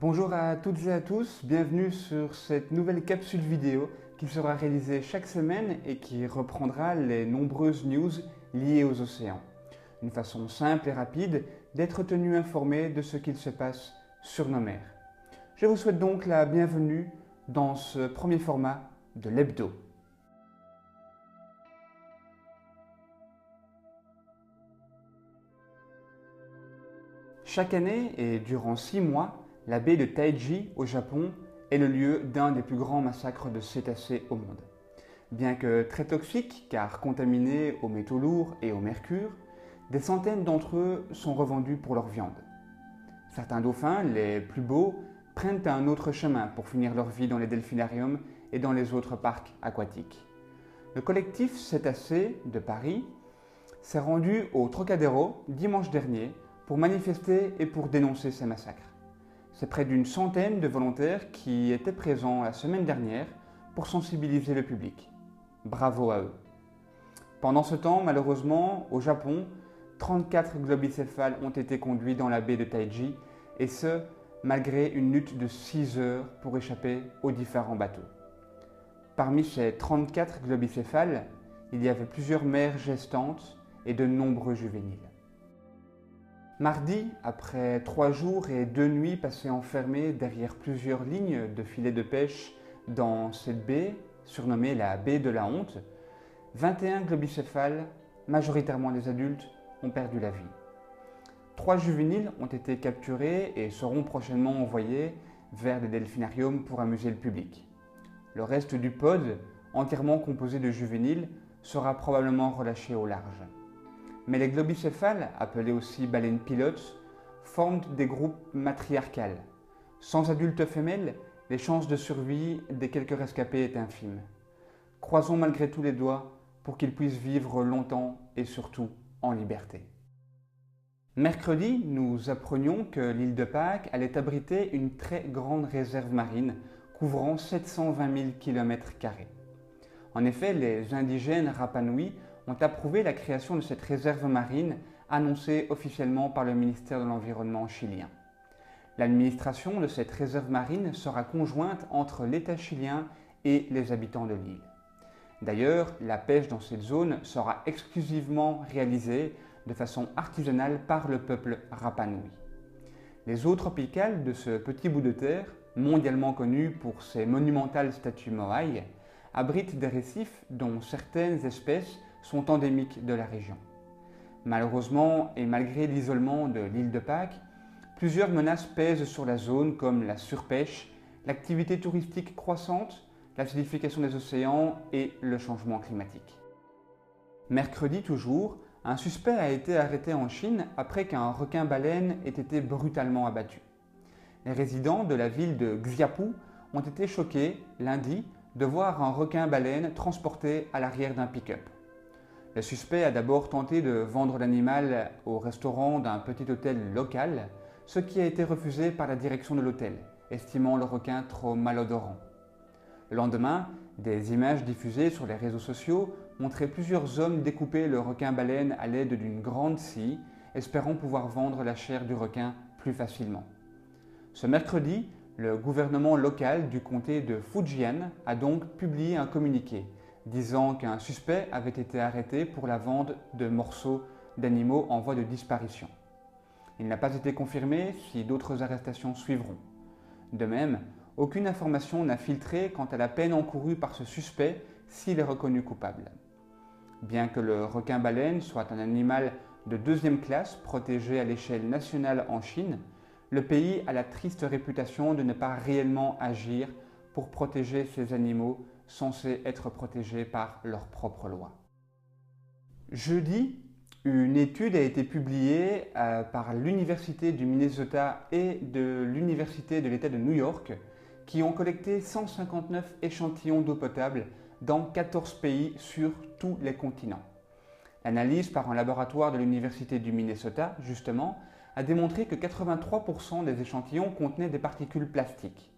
Bonjour à toutes et à tous, bienvenue sur cette nouvelle capsule vidéo qui sera réalisée chaque semaine et qui reprendra les nombreuses news liées aux océans. Une façon simple et rapide d'être tenu informé de ce qu'il se passe sur nos mers. Je vous souhaite donc la bienvenue dans ce premier format de l'hebdo. Chaque année et durant 6 mois, la baie de Taiji au Japon est le lieu d'un des plus grands massacres de cétacés au monde. Bien que très toxiques car contaminés aux métaux lourds et au mercure, des centaines d'entre eux sont revendus pour leur viande. Certains dauphins, les plus beaux, prennent un autre chemin pour finir leur vie dans les delphinariums et dans les autres parcs aquatiques. Le collectif Cétacés de Paris s'est rendu au Trocadéro dimanche dernier pour manifester et pour dénoncer ces massacres. C'est près d'une centaine de volontaires qui étaient présents la semaine dernière pour sensibiliser le public. Bravo à eux. Pendant ce temps, malheureusement, au Japon, 34 globicéphales ont été conduits dans la baie de Taiji, et ce, malgré une lutte de 6 heures pour échapper aux différents bateaux. Parmi ces 34 globicéphales, il y avait plusieurs mères gestantes et de nombreux juvéniles. Mardi, après 3 jours et 2 nuits passés enfermés derrière plusieurs lignes de filets de pêche dans cette baie, surnommée la baie de la honte, 21 globicéphales, majoritairement des adultes, ont perdu la vie. 3 juvéniles ont été capturés et seront prochainement envoyés vers des delphinariums pour amuser le public. Le reste du pod, entièrement composé de juvéniles, sera probablement relâché au large. Mais les globicéphales, appelés aussi baleines pilotes, forment des groupes matriarcales. Sans adultes femelles, les chances de survie des quelques rescapés est infime. Croisons malgré tout les doigts pour qu'ils puissent vivre longtemps et surtout en liberté. Mercredi, nous apprenions que l'île de Pâques allait abriter une très grande réserve marine couvrant 720 000 km². En effet, les indigènes Rapa Nui ont approuvé la création de cette réserve marine annoncée officiellement par le ministère de l'Environnement chilien. L'administration de cette réserve marine sera conjointe entre l'État chilien et les habitants de l'île. D'ailleurs, la pêche dans cette zone sera exclusivement réalisée de façon artisanale par le peuple Rapa Nui. Les eaux tropicales de ce petit bout de terre, mondialement connu pour ses monumentales statues moaï, abritent des récifs dont certaines espèces sont endémiques de la région. Malheureusement, et malgré l'isolement de l'île de Pâques, plusieurs menaces pèsent sur la zone comme la surpêche, l'activité touristique croissante, l'acidification des océans et le changement climatique. Mercredi toujours, un suspect a été arrêté en Chine après qu'un requin-baleine ait été brutalement abattu. Les résidents de la ville de Xiapu ont été choqués lundi de voir un requin-baleine transporté à l'arrière d'un pick-up. Le suspect a d'abord tenté de vendre l'animal au restaurant d'un petit hôtel local, ce qui a été refusé par la direction de l'hôtel, estimant le requin trop malodorant. Le lendemain, des images diffusées sur les réseaux sociaux montraient plusieurs hommes découper le requin-baleine à l'aide d'une grande scie, espérant pouvoir vendre la chair du requin plus facilement. Ce mercredi, le gouvernement local du comté de Fujian a donc publié un communiqué disant qu'un suspect avait été arrêté pour la vente de morceaux d'animaux en voie de disparition. Il n'a pas été confirmé si d'autres arrestations suivront. De même, aucune information n'a filtré quant à la peine encourue par ce suspect s'il est reconnu coupable. Bien que le requin-baleine soit un animal de 2e classe protégé à l'échelle nationale en Chine, le pays a la triste réputation de ne pas réellement agir pour protéger ces animaux censés être protégés par leurs propres lois. Jeudi, une étude a été publiée par l'Université du Minnesota et de l'Université de l'État de New York qui ont collecté 159 échantillons d'eau potable dans 14 pays sur tous les continents. L'analyse par un laboratoire de l'Université du Minnesota, justement, a démontré que 83% des échantillons contenaient des particules plastiques.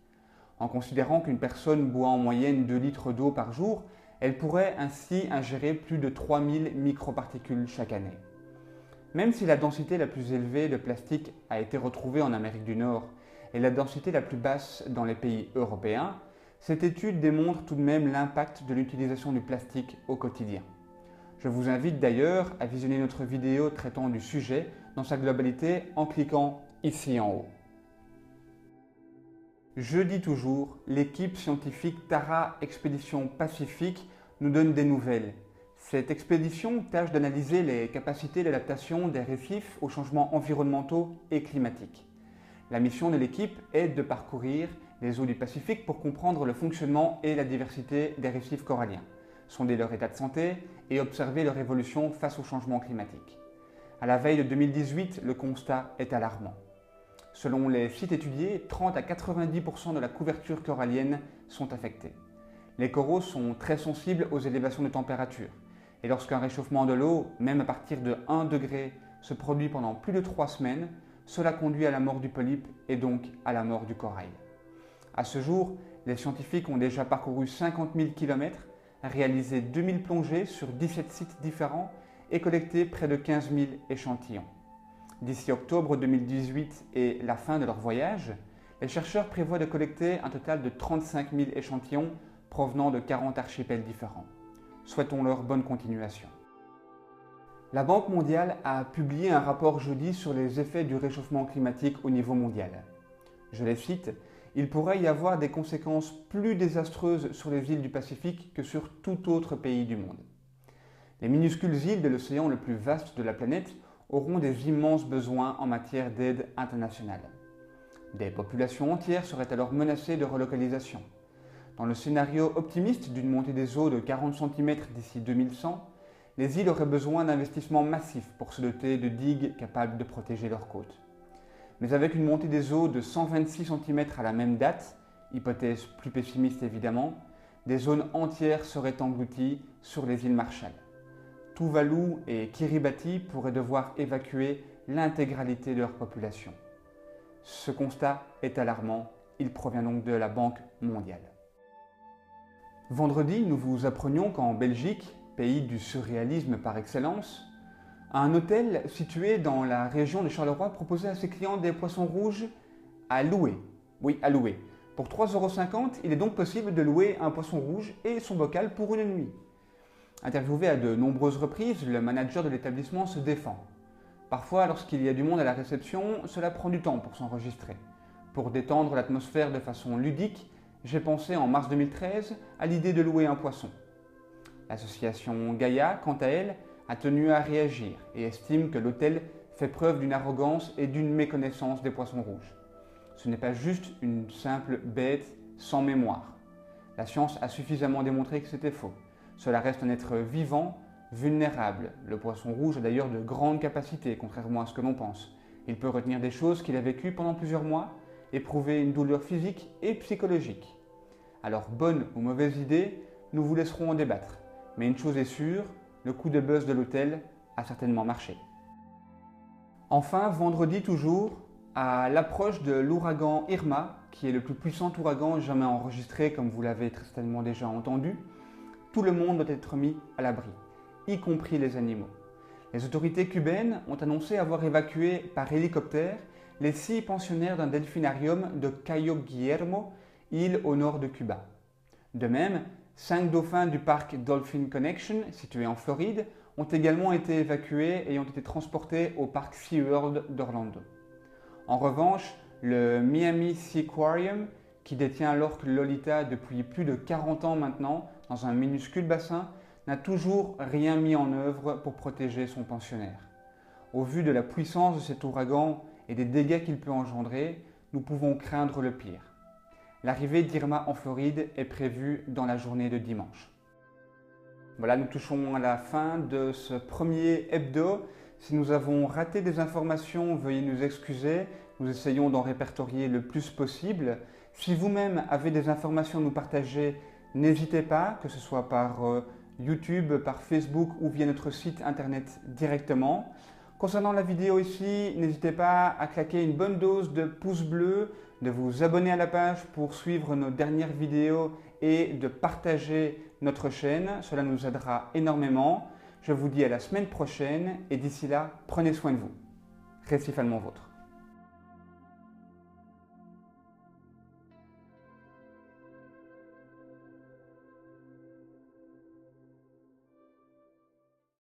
En considérant qu'une personne boit en moyenne 2 litres d'eau par jour, elle pourrait ainsi ingérer plus de 3000 microparticules chaque année. Même si la densité la plus élevée de plastique a été retrouvée en Amérique du Nord, et la densité la plus basse dans les pays européens, cette étude démontre tout de même l'impact de l'utilisation du plastique au quotidien. Je vous invite d'ailleurs à visionner notre vidéo traitant du sujet dans sa globalité en cliquant ici en haut. Je dis toujours, l'équipe scientifique Tara Expédition Pacifique nous donne des nouvelles. Cette expédition tâche d'analyser les capacités d'adaptation des récifs aux changements environnementaux et climatiques. La mission de l'équipe est de parcourir les eaux du Pacifique pour comprendre le fonctionnement et la diversité des récifs coralliens, sonder leur état de santé et observer leur évolution face au changement climatique. À la veille de 2018, le constat est alarmant. Selon les sites étudiés, 30 à 90% de la couverture corallienne sont affectés. Les coraux sont très sensibles aux élévations de température. Et lorsqu'un réchauffement de l'eau, même à partir de 1 degré, se produit pendant plus de 3 semaines, cela conduit à la mort du polype et donc à la mort du corail. À ce jour, les scientifiques ont déjà parcouru 50 000 km, réalisé 2000 plongées sur 17 sites différents et collecté près de 15 000 échantillons. D'ici octobre 2018 et la fin de leur voyage, les chercheurs prévoient de collecter un total de 35 000 échantillons provenant de 40 archipels différents. Souhaitons-leur bonne continuation. La Banque mondiale a publié un rapport jeudi sur les effets du réchauffement climatique au niveau mondial. Je les cite, « Il pourrait y avoir des conséquences plus désastreuses sur les îles du Pacifique que sur tout autre pays du monde. Les minuscules îles de l'océan le plus vaste de la planète auront des immenses besoins en matière d'aide internationale. Des populations entières seraient alors menacées de relocalisation. Dans le scénario optimiste d'une montée des eaux de 40 cm d'ici 2100, les îles auraient besoin d'investissements massifs pour se doter de digues capables de protéger leurs côtes. Mais avec une montée des eaux de 126 cm à la même date, hypothèse plus pessimiste évidemment, des zones entières seraient englouties sur les îles Marshall. Tuvalu et Kiribati pourraient devoir évacuer l'intégralité de leur population. Ce constat est alarmant, il provient donc de la Banque mondiale. Vendredi, nous vous apprenions qu'en Belgique, pays du surréalisme par excellence, un hôtel situé dans la région de Charleroi proposait à ses clients des poissons rouges à louer. Oui, à louer. Pour 3,50 €, il est donc possible de louer un poisson rouge et son bocal pour une nuit. Interviewé à de nombreuses reprises, le manager de l'établissement se défend. Parfois, lorsqu'il y a du monde à la réception, cela prend du temps pour s'enregistrer. Pour détendre l'atmosphère de façon ludique, j'ai pensé en mars 2013 à l'idée de louer un poisson. L'association Gaïa, quant à elle, a tenu à réagir et estime que l'hôtel fait preuve d'une arrogance et d'une méconnaissance des poissons rouges. Ce n'est pas juste une simple bête sans mémoire. La science a suffisamment démontré que c'était faux. Cela reste un être vivant, vulnérable. Le poisson rouge a d'ailleurs de grandes capacités, contrairement à ce que l'on pense. Il peut retenir des choses qu'il a vécues pendant plusieurs mois, éprouver une douleur physique et psychologique. Alors, bonne ou mauvaise idée, nous vous laisserons en débattre. Mais une chose est sûre, le coup de buzz de l'hôtel a certainement marché. Enfin, vendredi toujours, à l'approche de l'ouragan Irma, qui est le plus puissant ouragan jamais enregistré, comme vous l'avez très certainement déjà entendu, tout le monde doit être mis à l'abri, y compris les animaux. Les autorités cubaines ont annoncé avoir évacué par hélicoptère les 6 pensionnaires d'un delphinarium de Cayo Guillermo, île au nord de Cuba. De même, 5 dauphins du parc Dolphin Connection, situé en Floride, ont également été évacués et ont été transportés au parc SeaWorld d'Orlando. En revanche, le Miami Seaquarium, qui détient l'orque Lolita depuis plus de 40 ans maintenant, dans un minuscule bassin, n'a toujours rien mis en œuvre pour protéger son pensionnaire. Au vu de la puissance de cet ouragan et des dégâts qu'il peut engendrer, nous pouvons craindre le pire. L'arrivée d'Irma en Floride est prévue dans la journée de dimanche. Voilà, nous touchons à la fin de ce premier hebdo. Si nous avons raté des informations, veuillez nous excuser. Nous essayons d'en répertorier le plus possible. Si vous-même avez des informations à nous partager, n'hésitez pas, que ce soit par YouTube, par Facebook ou via notre site internet directement. Concernant la vidéo ici, n'hésitez pas à claquer une bonne dose de pouces bleus, de vous abonner à la page pour suivre nos dernières vidéos et de partager notre chaîne. Cela nous aidera énormément. Je vous dis à la semaine prochaine et d'ici là, prenez soin de vous. Récif allemand vôtre.